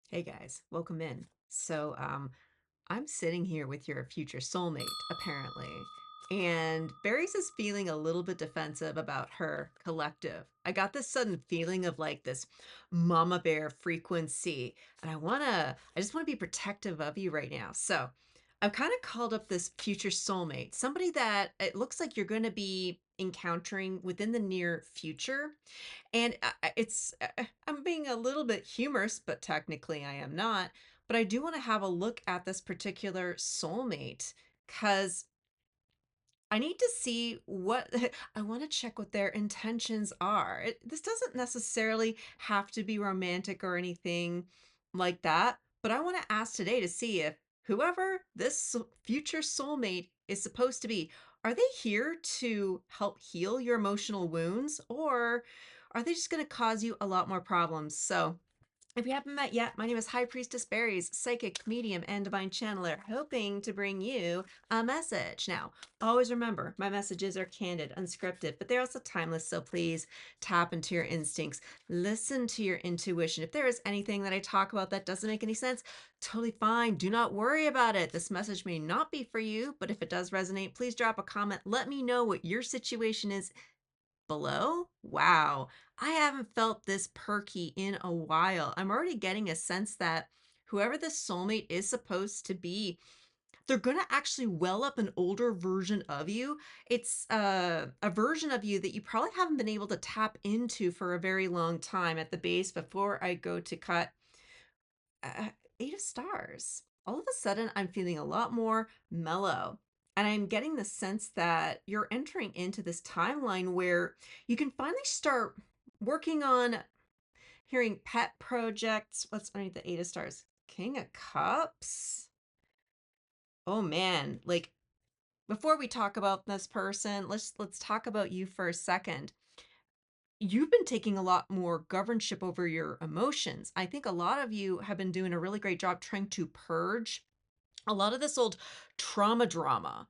Hey guys, welcome in. I'm sitting here with your future soulmate, apparently, and Barry's is feeling a little bit defensive about her collective. I got this sudden feeling of like this mama bear frequency, and I just wanna be protective of you right now. So I've kind of called up this future soulmate, somebody that it looks like you're gonna be encountering within the near future. And I'm being a little bit humorous, but technically I am not. But I do want to have a look at this particular soulmate because I need to see what I want to check what their intentions are. This doesn't necessarily have to be romantic or anything like that, but I want to ask today to see if whoever future soulmate is supposed to be, are they here to help heal your emotional wounds, or are they just going to cause you a lot more problems? So, if you haven't met yet, my name is High Priestess Berries, psychic, medium, and divine channeler, hoping to bring you a message. Now, always remember, my messages are candid, unscripted, but they're also timeless, so please tap into your instincts. Listen to your intuition. If there is anything that I talk about that doesn't make any sense, totally fine. Do not worry about it. This message may not be for you, but if it does resonate, please drop a comment. Let me know what your situation is below. Wow, I haven't felt this perky in a while. I'm already getting a sense that whoever this soulmate is supposed to be, they're going to actually well up an older version of you. It's a version of you that you probably haven't been able to tap into for a very long time. At the base, before I go to cut, uh, 8 of stars. All of a sudden, I'm feeling a lot more mellow. And I'm getting the sense that you're entering into this timeline where you can finally start working on hearing pet projects. What's underneath the 8 of stars? King of Cups. Oh man, like before we talk about this person, let's talk about you for a second. You've been taking a lot more governorship over your emotions. I think a lot of you have been doing a really great job trying to purge a lot of this old trauma drama.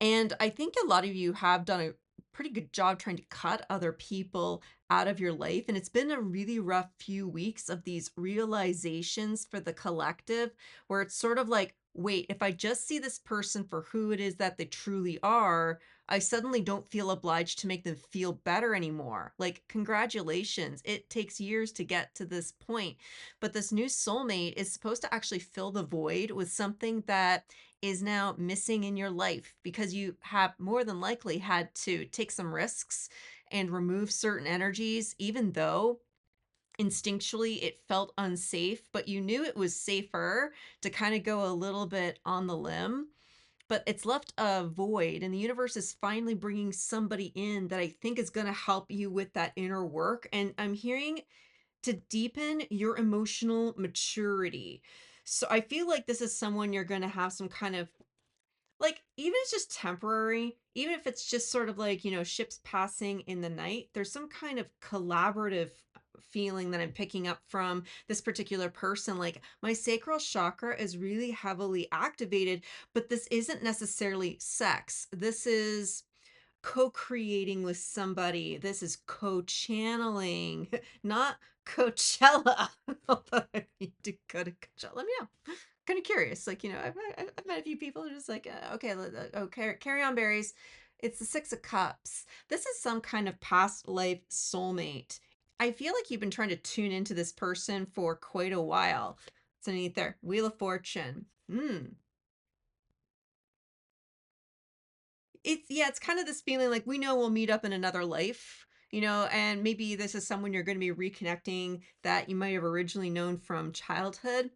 And I think a lot of you have done a pretty good job trying to cut other people out of your life. And it's been a really rough few weeks of these realizations for the collective, where it's sort of like, wait, if I just see this person for who it is that they truly are, I suddenly don't feel obliged to make them feel better anymore. Like, congratulations. It takes years to get to this point. But this new soulmate is supposed to actually fill the void with something that is now missing in your life because you have more than likely had to take some risks and remove certain energies, even though instinctually it felt unsafe, but you knew it was safer to kind of go a little bit on the limb. But it's left a void, and the universe is finally bringing somebody in that I think is going to help you with that inner work. And I'm hearing to deepen your emotional maturity. So I feel like this is someone you're going to have some kind of, like, even if it's just temporary, even if it's just sort of like, ships passing in the night, there's some kind of collaborative feeling that I'm picking up from this particular person. Like, my sacral chakra is really heavily activated, but this isn't necessarily sex. This is co-creating with somebody. This is co-channeling, not Coachella. Although I need to go to Coachella. Let me know. Kind of curious. Like, I've met a few people who are just like, okay, carry on, berries. It's the 6 of Cups. This is some kind of past life soulmate. I feel like you've been trying to tune into this person for quite a while. It's underneath there. Wheel of Fortune. It's kind of this feeling like we know we'll meet up in another life, and maybe this is someone you're going to be reconnecting that you might have originally known from childhood.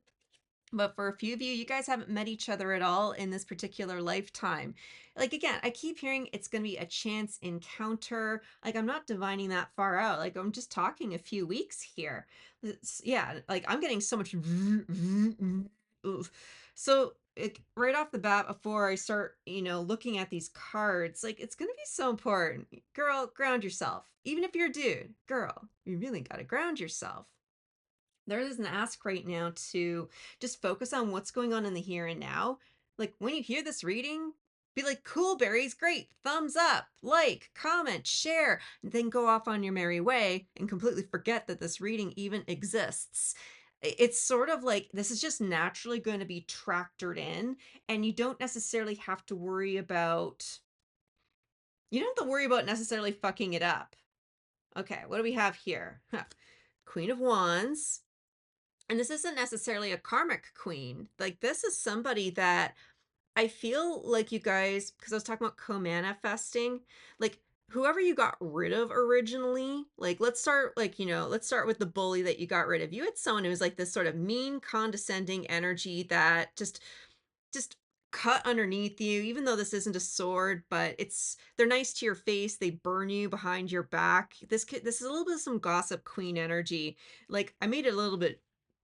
But for a few of you, you guys haven't met each other at all in this particular lifetime. Like, again, I keep hearing it's going to be a chance encounter. Like, I'm not divining that far out. Like, I'm just talking a few weeks here. Yeah, like, I'm getting so much. So, right off the bat, before I start, looking at these cards, like, it's going to be so important. Girl, ground yourself. Even if you're a dude, girl, you really got to ground yourself. There is an ask right now to just focus on what's going on in the here and now. Like, when you hear this reading, be like, cool, berries, great, thumbs up, like, comment, share, and then go off on your merry way and completely forget that this reading even exists. It's sort of like this is just naturally going to be tractored in, and you don't have to worry about necessarily fucking it up. Okay, what do we have here? Huh. Queen of Wands. And this isn't necessarily a karmic queen. Like, this is somebody that I feel like you guys, because I was talking about co-manifesting, like whoever you got rid of originally, like let's start with the bully that you got rid of. You had someone who was like this sort of mean, condescending energy that just cut underneath you, even though this isn't a sword, but they're nice to your face, they burn you behind your back. This is a little bit of some gossip queen energy. Like, I made it a little bit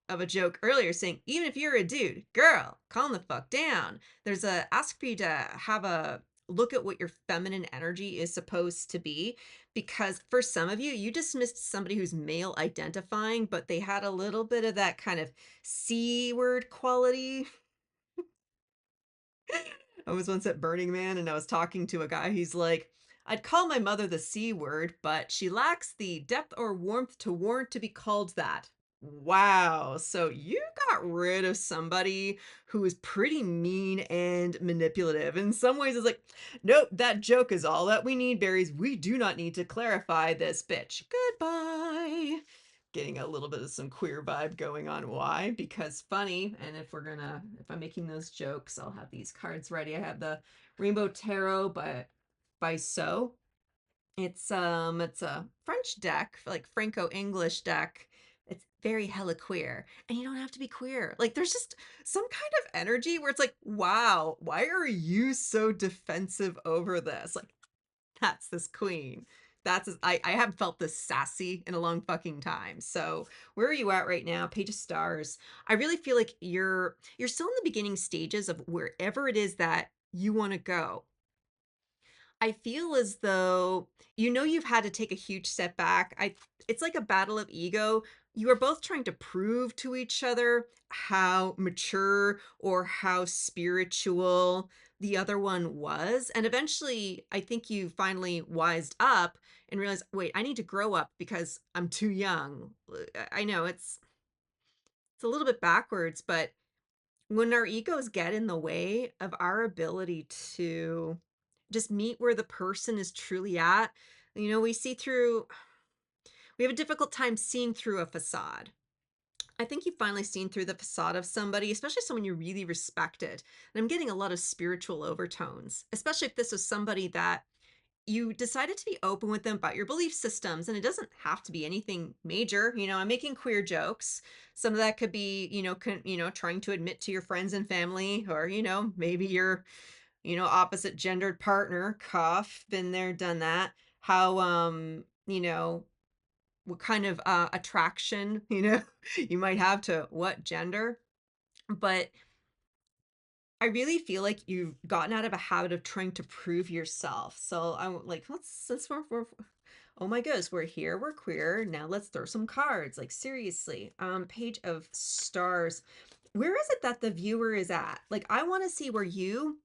of a joke earlier saying, even if you're a dude, girl, calm the fuck down. There's a ask for you to have a look at what your feminine energy is supposed to be, because for some of you, you dismissed somebody who's male identifying, but they had a little bit of that kind of C word quality. I was once at Burning Man and I was talking to a guy. He's like, I'd call my mother the C word, but she lacks the depth or warmth to warrant to be called that. Wow. So you got rid of somebody who was pretty mean and manipulative. In some ways, it's like, nope, that joke is all that we need, berries. We do not need to clarify this bitch. Goodbye. Getting a little bit of some queer vibe going on. Why? Because funny. And if I'm making those jokes, I'll have these cards ready. I have the Rainbow Tarot by So. It's a French deck, like Franco-English deck. It's very hella queer. And you don't have to be queer. Like, there's just some kind of energy where it's like, wow, why are you so defensive over this? Like, that's this queen. I haven't felt this sassy in a long fucking time. So where are you at right now? Page of Stars. I really feel like you're still in the beginning stages of wherever it is that you want to go. I feel as though you've had to take a huge step back. It's like a battle of ego. You are both trying to prove to each other how mature or how spiritual the other one was. And eventually, I think you finally wised up and realized, wait, I need to grow up because I'm too young. I know it's a little bit backwards, but when our egos get in the way of our ability to just meet where the person is truly at, we have a difficult time seeing through a facade. I think you've finally seen through the facade of somebody, especially someone you really respected. And I'm getting a lot of spiritual overtones, especially if this was somebody that you decided to be open with them about your belief systems. And it doesn't have to be anything major. I'm making queer jokes. Some of that could be, trying to admit to your friends and family, or, maybe your, opposite gendered partner, cough, been there, done that. How, what kind of attraction, you might have to what gender. But I really feel like you've gotten out of a habit of trying to prove yourself. So I'm like, oh my goodness, we're here, we're queer. Now let's throw some cards. Like, seriously. Page of Stars. Where is it that the viewer is at? Like, I want to see where you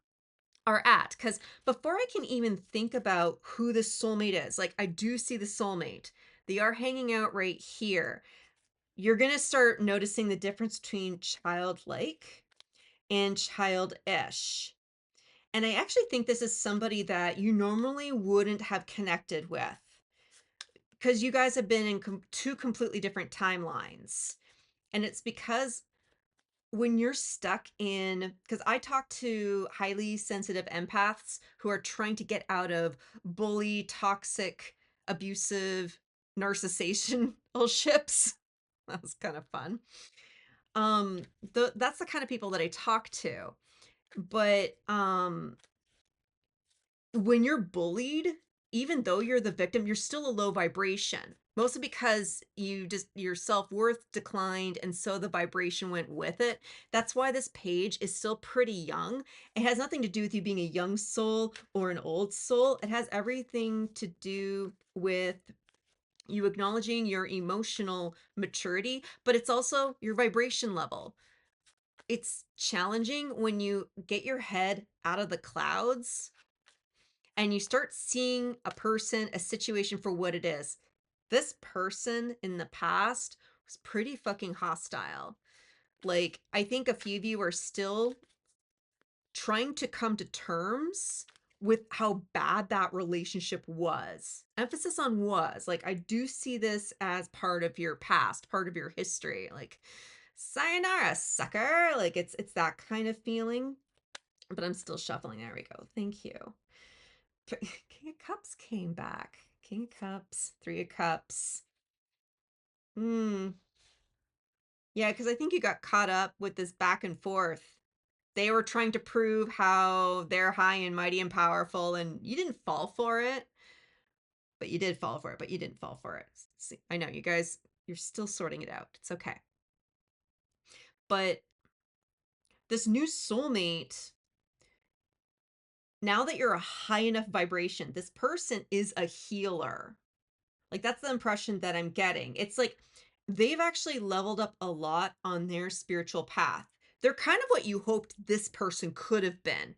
are at, because before I can even think about who the soulmate is, like, I do see the soulmate. They are hanging out right here. You're gonna start noticing the difference between childlike and childish. And I actually think this is somebody that you normally wouldn't have connected with, because you guys have been in two completely different timelines. And it's because when you're stuck in, because I talk to highly sensitive empaths who are trying to get out of bully, toxic, abusive, narcissistic ships. That was kind of fun. Um, that's the kind of people that I talk to. But when you're bullied, even though you're the victim, you're still a low vibration. Mostly because your self-worth declined, and so the vibration went with it. That's why this page is still pretty young. It has nothing to do with you being a young soul or an old soul. It has everything to do with you acknowledging your emotional maturity, but it's also your vibration level. It's challenging when you get your head out of the clouds and you start seeing a person, a situation for what it is. This person in the past was pretty fucking hostile. Like, I think a few of you are still trying to come to terms with how bad that relationship was. Emphasis on was. Like, I do see this as part of your past, part of your history. Like, sayonara, sucker. Like, it's that kind of feeling. But I'm still shuffling. There we go. Thank you. King of Cups came back. King of Cups, Three of Cups. Hmm. Yeah, because I think you got caught up with this back and forth. They were trying to prove how they're high and mighty and powerful, and you didn't fall for it. But you did fall for it, but you didn't fall for it. See, I know you guys, you're still sorting it out. It's okay. But this new soulmate, now that you're a high enough vibration, this person is a healer. Like, that's the impression that I'm getting. It's like they've actually leveled up a lot on their spiritual path. They're kind of what you hoped this person could have been.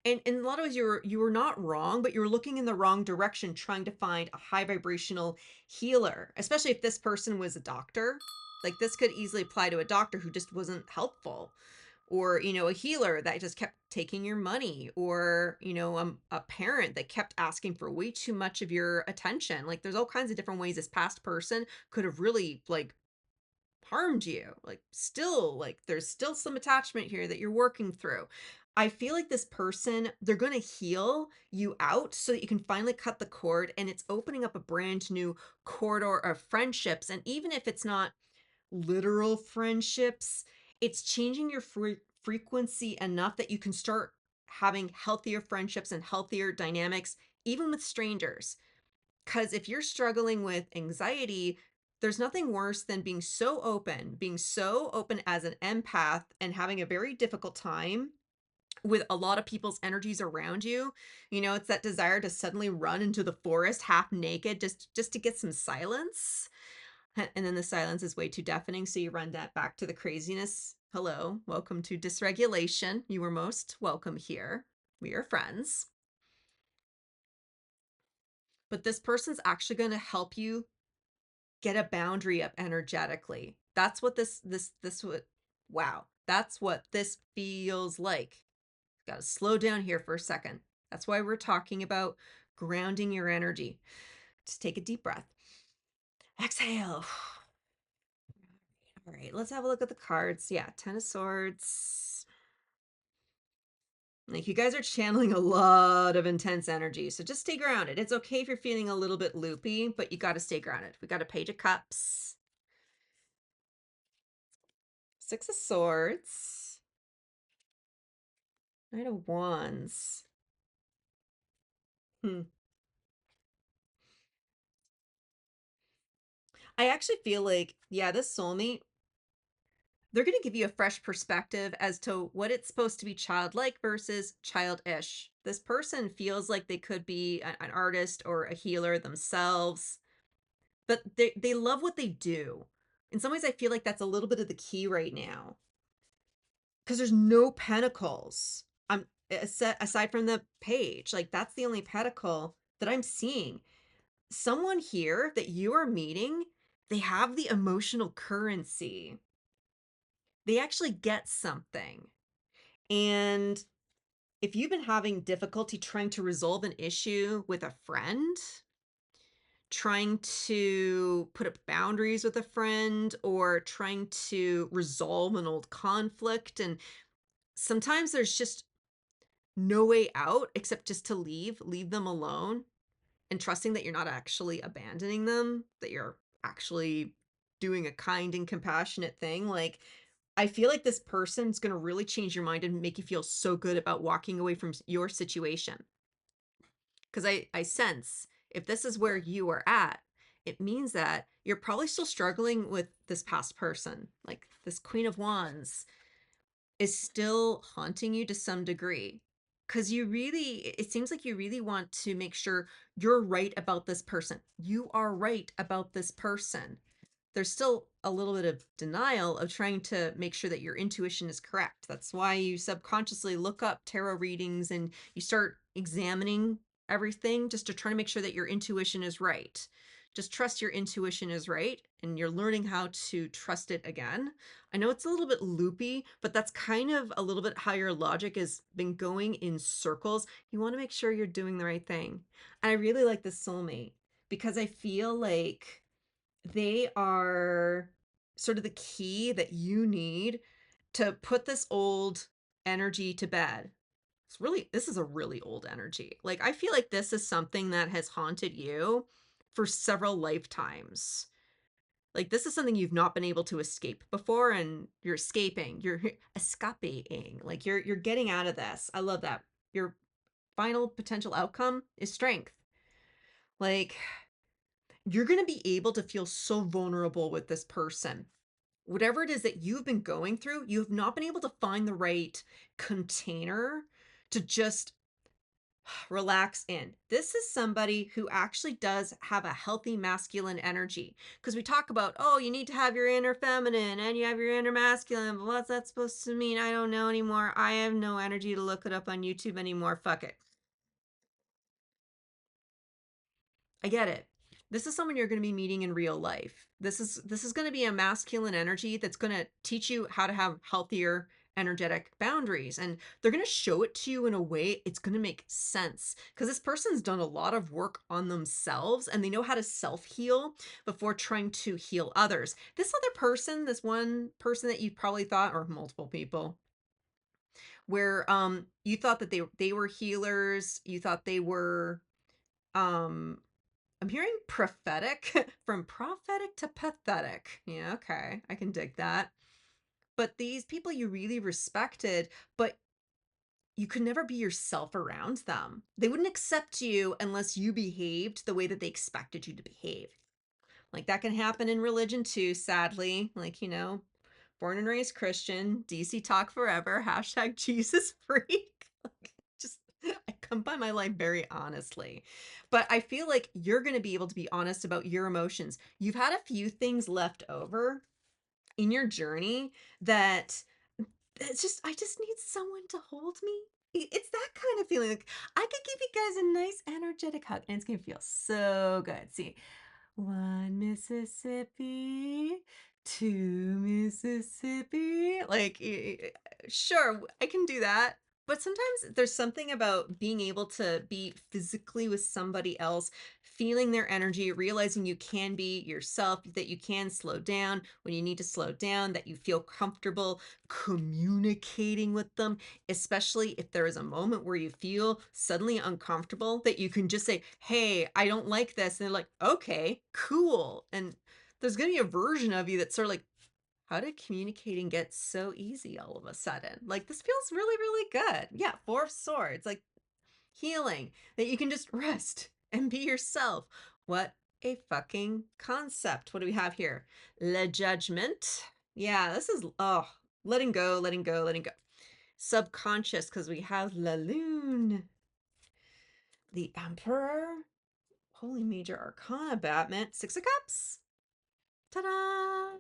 And in a lot of ways, you were not wrong, but you were looking in the wrong direction, trying to find a high vibrational healer, especially if this person was a doctor. Like, this could easily apply to a doctor who just wasn't helpful, or a healer that just kept taking your money, or a parent that kept asking for way too much of your attention. Like, there's all kinds of different ways this past person could have really like harmed you. Like, still, like, there's still some attachment here that you're working through. I feel like this person, they're going to heal you out so that you can finally cut the cord, and it's opening up a brand new corridor of friendships. And even if it's not literal friendships, it's changing your frequency enough that you can start having healthier friendships and healthier dynamics, even with strangers. Because if you're struggling with anxiety, there's nothing worse than being so open as an empath and having a very difficult time with a lot of people's energies around you. It's that desire to suddenly run into the forest half naked just to get some silence. And then the silence is way too deafening, so you run that back to the craziness. Hello, welcome to dysregulation. You were most welcome here. We are friends. But this person's actually going to help you get a boundary up energetically. That's what this would, wow, that's what this feels like. Got to slow down here for a second. That's why we're talking about grounding your energy. Just take a deep breath. Exhale. All right, let's have a look at the cards. Yeah, Ten of Swords. Like, you guys are channeling a lot of intense energy, so just stay grounded. It's okay if you're feeling a little bit loopy, but you got to stay grounded. We got a Page of Cups. Six of Swords. Knight of Wands. Hmm. I actually feel like, yeah, this soulmate, they're going to give you a fresh perspective as to what it's supposed to be childlike versus childish. This person feels like they could be an artist or a healer themselves, but they love what they do. In some ways, I feel like that's a little bit of the key right now, because there's no pentacles. I'm aside from the page, like, that's the only pentacle that I'm seeing. Someone here that you are meeting, they have the emotional currency. They actually get something. And if you've been having difficulty trying to resolve an issue with a friend, trying to put up boundaries with a friend, or trying to resolve an old conflict, and sometimes there's just no way out except just to leave them alone, and trusting that you're not actually abandoning them, that you're actually doing a kind and compassionate thing. Like, I feel like this person's going to really change your mind and make you feel so good about walking away from your situation. Because I sense if this is where you are at, it means that you're probably still struggling with this past person. Like, this Queen of Wands is still haunting you to some degree. Because it seems like you really want to make sure you're right about this person. You are right about this person. There's still a little bit of denial of trying to make sure that your intuition is correct. That's why you subconsciously look up tarot readings and you start examining everything just to try to make sure that your intuition is right, Just trust your intuition is right, and you're learning how to trust it again. I know it's a little bit loopy, but that's kind of a little bit how your logic has been going in circles. You want to make sure you're doing the right thing. And I really like this soulmate because I feel like they are sort of the key that you need to put this old energy to bed. This is a really old energy. Like, I feel like this is something that has haunted you for several lifetimes. Like, this is something you've not been able to escape before, and you're escaping. You're escaping. Like, you're getting out of this. I love that. Your final potential outcome is strength. Like, you're going to be able to feel so vulnerable with this person. Whatever it is that you've been going through, you have not been able to find the right container to just relax in. This is somebody who actually does have a healthy masculine energy. Because we talk about, oh, you need to have your inner feminine and you have your inner masculine. But what's that supposed to mean? I don't know anymore. I have no energy to look it up on YouTube anymore. Fuck it. I get it. This is someone you're going to be meeting in real life. This is going to be a masculine energy that's going to teach you how to have healthier energetic boundaries, and they're going to show it to you in a way it's going to make sense because this person's done a lot of work on themselves and they know how to self-heal before trying to heal others. This other person, this one person that you probably thought, or multiple people, where you thought that they were healers, you thought they were um I'm hearing prophetic from prophetic to pathetic. Yeah, okay. I can dig that. But these people you really respected, but you could never be yourself around them. They wouldn't accept you unless you behaved the way that they expected you to behave. Like that can happen in religion too, sadly. Like, born and raised Christian, DC talk forever, hashtag Jesus freak. Just, I come by my life very honestly. But I feel like you're going to be able to be honest about your emotions. You've had a few things left over in your journey that I just need someone to hold me. It's that kind of feeling. Like I could give you guys a nice energetic hug and it's going to feel so good. See, one Mississippi, two Mississippi. Like, sure, I can do that. But sometimes there's something about being able to be physically with somebody else, feeling their energy, realizing you can be yourself, that you can slow down when you need to slow down, that you feel comfortable communicating with them, especially if there is a moment where you feel suddenly uncomfortable, that you can just say, hey, I don't like this. And they're like, okay, cool. And there's going to be a version of you that's sort of like, how did communicating get so easy all of a sudden? Like, this feels really, really good. Yeah, Four of Swords, like healing, that you can just rest and be yourself. What a fucking concept. What do we have here? Le Judgment. Yeah, this is, oh, letting go, letting go, letting go. Subconscious, because we have La Lune. The Emperor. Holy Major Arcana, Batman. Six of Cups. Ta-da!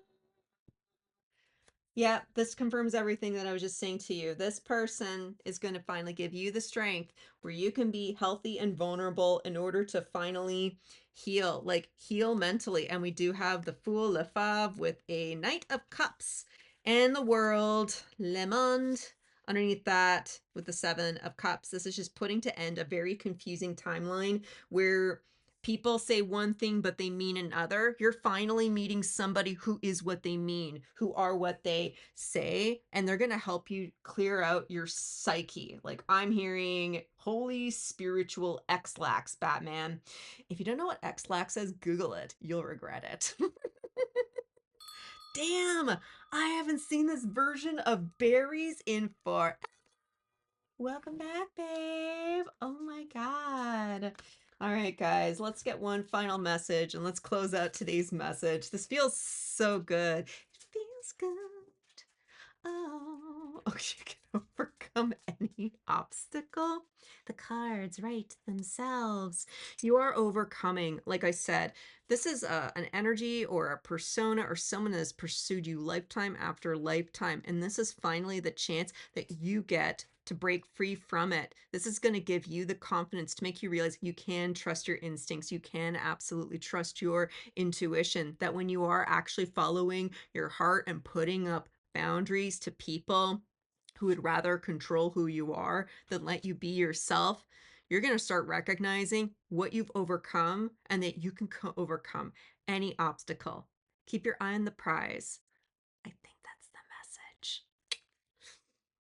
Yeah, this confirms everything that I was just saying to you. This person is going to finally give you the strength where you can be healthy and vulnerable in order to finally heal, like heal mentally. And we do have the Fool, Le Fave, with a Knight of Cups, and the World, Le Monde, underneath that with the Seven of Cups. This is just putting to end a very confusing timeline where people say one thing but they mean another. You're finally meeting somebody who is what they mean, who are what they say, and they're going to help you clear out your psyche. Like, I'm hearing holy spiritual X-lax, Batman. If you don't know what X-lax is, Google it. You'll regret it. Damn, I haven't seen this version of berries in for. Welcome back, babe. Oh my God. All right, guys, let's get one final message and let's close out today's message. This feels so good. It feels good. Oh, you can overcome any obstacle. The cards write themselves. You are overcoming. Like I said, this is an energy or a persona or someone that has pursued you lifetime after lifetime. And this is finally the chance that you get to break free from it. This is going to give you the confidence to make you realize you can trust your instincts. You can absolutely trust your intuition, that when you are actually following your heart and putting up boundaries to people who would rather control who you are than let you be yourself, you're going to start recognizing what you've overcome and that you can overcome any obstacle. Keep your eye on the prize. I think that's the message.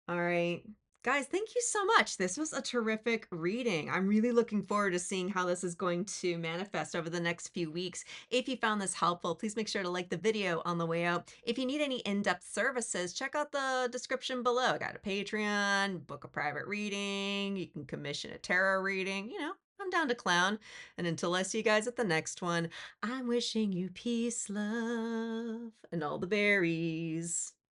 All right. Guys, thank you so much. This was a terrific reading. I'm really looking forward to seeing how this is going to manifest over the next few weeks. If you found this helpful, please make sure to like the video on the way out. If you need any in-depth services, check out the description below. I got a Patreon, book a private reading, you can commission a tarot reading. I'm down to clown. And until I see you guys at the next one, I'm wishing you peace, love, and all the berries.